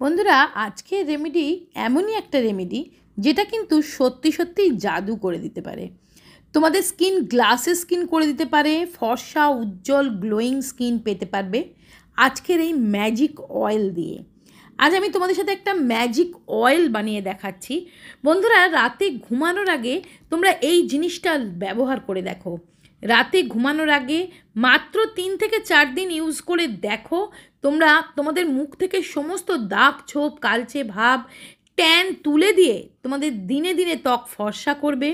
বন্ধুরা, আজকের রেমেডি এমনই একটা রেমেডি যেটা কিন্তু সত্যি সত্যিই জাদু করে দিতে পারে। তোমাদের স্কিন গ্লাসে স্কিন করে দিতে পারে, ফর্সা উজ্জ্বল গ্লোয়িং স্কিন পেতে পারবে আজকের এই ম্যাজিক অয়েল দিয়ে। আজ আমি তোমাদের সাথে একটা ম্যাজিক অয়েল বানিয়ে দেখাচ্ছি। বন্ধুরা, রাতে ঘুমানোর আগে তোমরা এই জিনিসটা ব্যবহার করে দেখো। রাতে ঘুমানোর আগে মাত্র 3 থেকে 4 দিন ইউজ করে দেখো, তোমরা তোমাদের মুখ থেকে সমস্ত দাগ ছোপ কালচে ভাব ট্যান তুলে দিয়ে তোমাদের দিনে দিনে ত্বক ফর্সা করবে।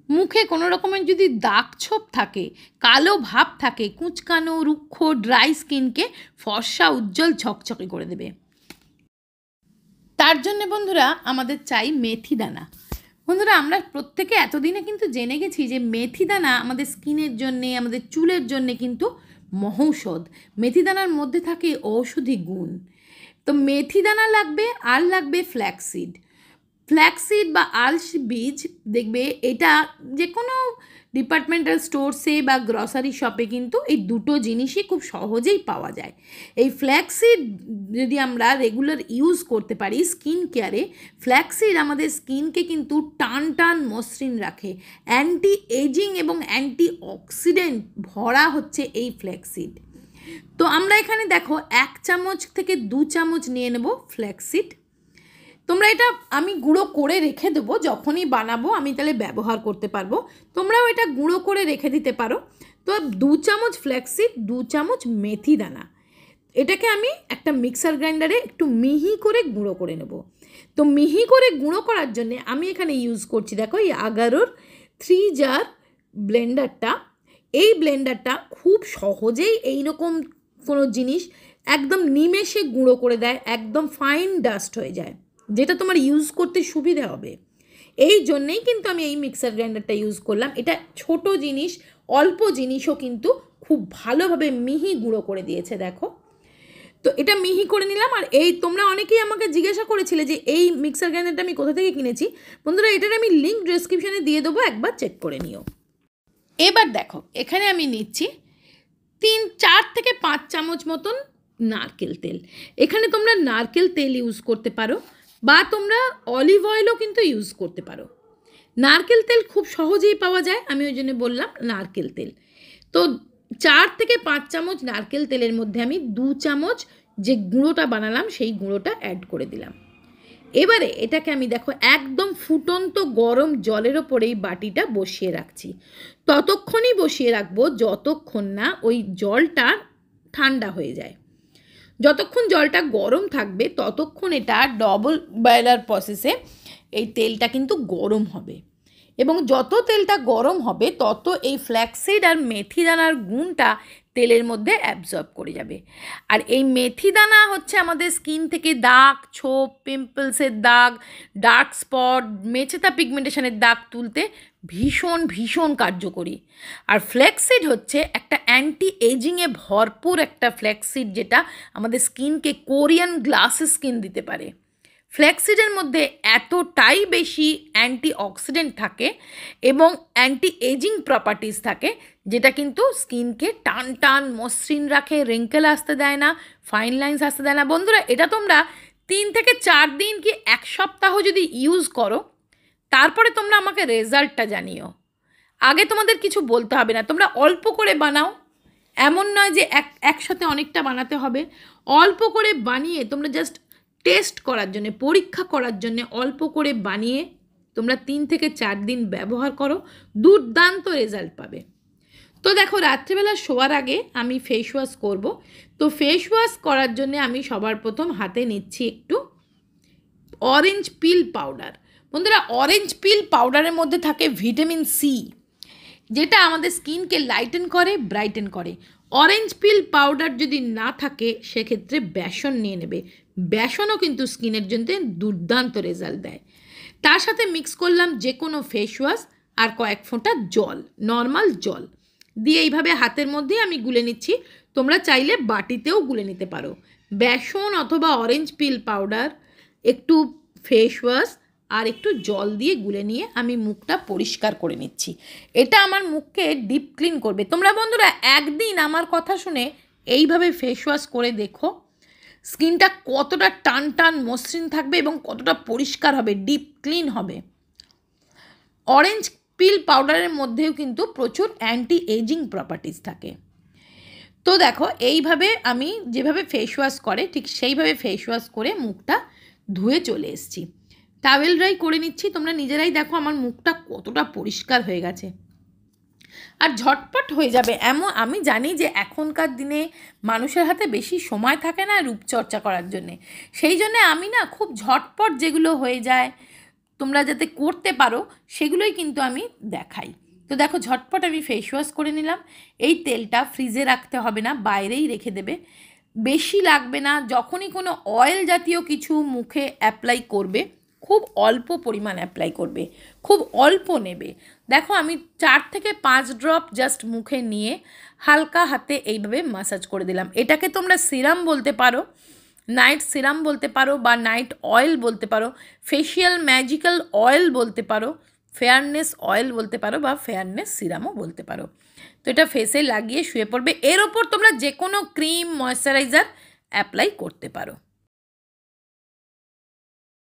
মুখে কোনো রকমের যদি দাগ ছোপ থাকে, কালো ভাব থাকে, কুঁচকানো রুক্ষ ড্রাই স্কিনকে ফর্সা উজ্জ্বল ঝকঝকে করে দেবে। তার জন্য বন্ধুরা আমাদের চাই মেথি দানা। বন্ধুরা, আমরা প্রত্যেকে এতদিনে কিন্তু জেনে গেছি যে মেথি দানা আমাদের স্কিনের জন্যে, আমাদের চুলের জন্যে কিন্তু মহৌষধ। মেথি দানার মধ্যে থাকে ঔষধি গুণ। তো মেথি দানা লাগবে, আর লাগবে ফ্ল্যাক্সিড। ফ্ল্যাক্সিড বা আলস বীজ দেখবে এটা যে কোনো ডিপার্টমেন্টাল স্টোরসে বা গ্রসারি শপে কিন্তু এই দুটো জিনিসই খুব সহজেই পাওয়া যায়। এই ফ্ল্যাক্সিড যদি আমরা রেগুলার ইউজ করতে পারি স্কিন কেয়ারে, ফ্ল্যাক্সিড আমাদের স্কিনকে কিন্তু টান টান মসৃণ রাখে। অ্যান্টি এজিং এবং অ্যান্টি অক্সিডেন্ট ভরা হচ্ছে এই ফ্ল্যাক্সিড। তো আমরা এখানে দেখো 1 চামচ থেকে 2 চামচ নিয়ে নেব ফ্ল্যাক্সিড। তোমরা এটা আমি গুঁড়ো করে রেখে দেবো, যখনই বানাবো আমি তাহলে ব্যবহার করতে পারবো। তোমরাও এটা গুঁড়ো করে রেখে দিতে পারো। তো 2 চামচ ফ্ল্যাক্সিড, 2 চামচ মেথি দানা, এটাকে আমি একটা মিক্সার গ্রাইন্ডারে একটু মিহি করে গুঁড়ো করে নেব। তো মিহি করে গুঁড়ো করার জন্য আমি এখানে ইউজ করছি দেখো এই আগারোর 3 জার ব্লেন্ডারটা। এই ব্লেন্ডারটা খুব সহজেই এইরকম কোনো জিনিস একদম নিমেষে গুঁড়ো করে দেয়, একদম ফাইন ডাস্ট হয়ে যায়, যেটা তোমার ইউজ করতে সুবিধা হবে। এই জন্যেই কিন্তু আমি এই মিক্সার গ্রাইন্ডারটা ইউজ করলাম। এটা ছোট জিনিস, অল্প জিনিসও কিন্তু খুব ভালোভাবে মিহি গুঁড়ো করে দিয়েছে দেখো। তো এটা মিহি করে নিলাম। আর এই তোমরা অনেকেই আমাকে জিজ্ঞাসা করেছিলে যে এই মিক্সার গ্রাইন্ডারটা আমি কোথা থেকে কিনেছি। বন্ধুরা, এটার আমি লিঙ্ক ডেসক্রিপশানে দিয়ে দেবো, একবার চেক করে নিও। এবার দেখো এখানে আমি নিচ্ছি 4 থেকে 5 চামচ মতন নারকেল তেল। এখানে তোমরা নারকেল তেল ইউজ করতে পারো বা তোমরা অলিভ অয়েলও কিন্তু ইউজ করতে পারো। নারকেল তেল খুব সহজেই পাওয়া যায়, আমি ওই জন্য বললাম নারকেল তেল। তো 4 থেকে 5 চামচ নারকেল তেলের মধ্যে আমি 2 চামচ যে গুঁড়োটা বানালাম সেই গুঁড়োটা অ্যাড করে দিলাম। এবারে এটাকে আমি দেখো একদম ফুটন্ত গরম জলের ওপরে এই বাটিটা বসিয়ে রাখছি। ততক্ষণই বসিয়ে রাখবো যতক্ষণ না ওই জলটা ঠান্ডা হয়ে যায়। যতক্ষণ জলটা গরম থাকবে ততক্ষণ এটা ডবল বয়লার প্রসেসে এই তেলটা কিন্তু গরম হবে, এবং যত তেলটা গরম হবে তত এই ফ্ল্যাক্সিড আর মেথি দানার গুণটা তেলের মধ্যে অ্যাবজর্ব করে যাবে। আর এই মেথি দানা হচ্ছে আমাদের স্কিন থেকে দাগ ছোপ, পিম্পলসের দাগ, ডার্ক স্পট, মেচেতা পিগমেন্টেশনের দাগ তুলতে ভীষণ ভীষণ কার্যকরী। আর ফ্ল্যাক্সিড হচ্ছে একটা অ্যান্টি এজিংয়ে ভরপুর একটা ফ্ল্যাক্সিড, যেটা আমাদের স্কিনকে কোরিয়ান গ্লাসে স্কিন দিতে পারে। ফ্ল্যাক্সিডের মধ্যে এতটাই বেশি অ্যান্টি অক্সিডেন্ট থাকে এবং অ্যান্টি এজিং প্রপার্টিস থাকে, যেটা কিন্তু স্কিনকে টান টান মসৃণ রাখে, রিঙ্কেল আসতে দেয় না, ফাইন লাইন্স আসতে দেয় না। বন্ধুরা, এটা তোমরা 3 থেকে 4 দিন কি 1 সপ্তাহ যদি ইউজ করো, তারপরে তোমরা আমাকে রেজাল্টটা জানিও। আগে তোমাদের কিছু বলতে হবে না, তোমরা অল্প করে বানাও। এমন নয় যে একসাথে অনেকটা বানাতে হবে। অল্প করে বানিয়ে তোমরা জাস্ট টেস্ট করার জন্য, পরীক্ষা করার জন্য অল্প করে বানিয়ে তোমরা 3 থেকে 4 দিন ব্যবহার করো, দুর্দান্ত রেজাল্ট পাবে। তো দেখো, রাত্রেবেলা শোয়ার আগে আমি ফেস ওয়াশ করবো। তো ফেস ওয়াশ করার জন্য আমি সবার প্রথম হাতে নিচ্ছি একটু অরেঞ্জ পিল পাউডার। বন্ধুরা, অরেঞ্জ পিল পাউডারের মধ্যে থাকে ভিটামিন সি, যেটা আমাদের স্কিনকে লাইটেন করে, ব্রাইটেন করে। অরেঞ্জ পিল পাউডার যদি না থাকে সেক্ষেত্রে বেসন নিয়ে নেবে। বেসনও কিন্তু স্কিনের জন্য দুর্দান্ত রেজাল্ট দেয়। তার সাথে মিক্স করলাম যে কোনো ফেস ওয়াশ আর কয়েক ফোঁটা জল, নর্মাল জল দিয়ে এইভাবে হাতের মধ্যেই আমি গুলে নিচ্ছি। তোমরা চাইলে বাটিতেও গুলে নিতে পারো। বেসন অথবা অরেঞ্জ পিল পাউডার, একটু ফেস ওয়াশ আর একটু জল দিয়ে গুলে নিয়ে আমি মুখটা পরিষ্কার করে নিচ্ছি। এটা আমার মুখকে ডিপ ক্লিন করবে। তোমরা বন্ধুরা একদিন আমার কথা শুনে এইভাবে ফেস ওয়াশ করে দেখো, স্কিনটা কতটা টান টান মসৃণ থাকবে এবং কতটা পরিষ্কার হবে, ডিপ ক্লিন হবে। অরেঞ্জ পিল পাউডারের মধ্যেও কিন্তু প্রচুর অ্যান্টি এজিং প্রপার্টিস থাকে। তো দেখো এইভাবে আমি যেভাবে ফেস ওয়াশ করে ঠিক সেইভাবে ফেস ওয়াশ করে মুখটা ধুয়ে চলে এসেছি। টাওয়েল ড্রাই করে নিচ্ছি, তোমরা নিজেরাই দেখো আমার মুখটা কতটা পরিষ্কার হয়ে গেছে আর ঝটপট হয়ে যাবে। আমি জানি যে এখনকার দিনে মানুষের হাতে বেশি সময় থাকে না রূপচর্চা করার জন্যে, সেই জন্যে আমি না খুব ঝটপট যেগুলো হয়ে যায় তোমরা যাতে করতে পারো সেগুলোই কিন্তু আমি দেখাই। তো দেখো ঝটপট আমি ফেস ওয়াশ করে নিলাম। এই তেলটা ফ্রিজে রাখতে হবে না, বাইরেই রেখে দেবে, বেশি লাগবে না। যখনই কোনো অয়েল জাতীয় কিছু মুখে অ্যাপ্লাই করবে খুব অল্প পরিমাণ অ্যাপ্লাই করবে, খুব অল্প নেবে। দেখো আমি 4 থেকে 5 ড্রপ জাস্ট মুখে নিয়ে হালকা হাতে এইভাবে ম্যাসাজ করে দিলাম। এটাকে তোমরা সিরাম বলতে পারো, নাইট সিরাম বলতে পারো বা নাইট অয়েল বলতে পারো, ফেশিয়াল ম্যাজিক্যাল অয়েল বলতে পারো, ফেয়ারনেস অয়েল বলতে পারো বা ফেয়ারনেস সিরামও বলতে পারো। তো এটা ফেসে লাগিয়ে শুয়ে পড়বে। এর ওপর তোমরা যে কোনো ক্রিম ময়শ্চারাইজার অ্যাপ্লাই করতে পারো।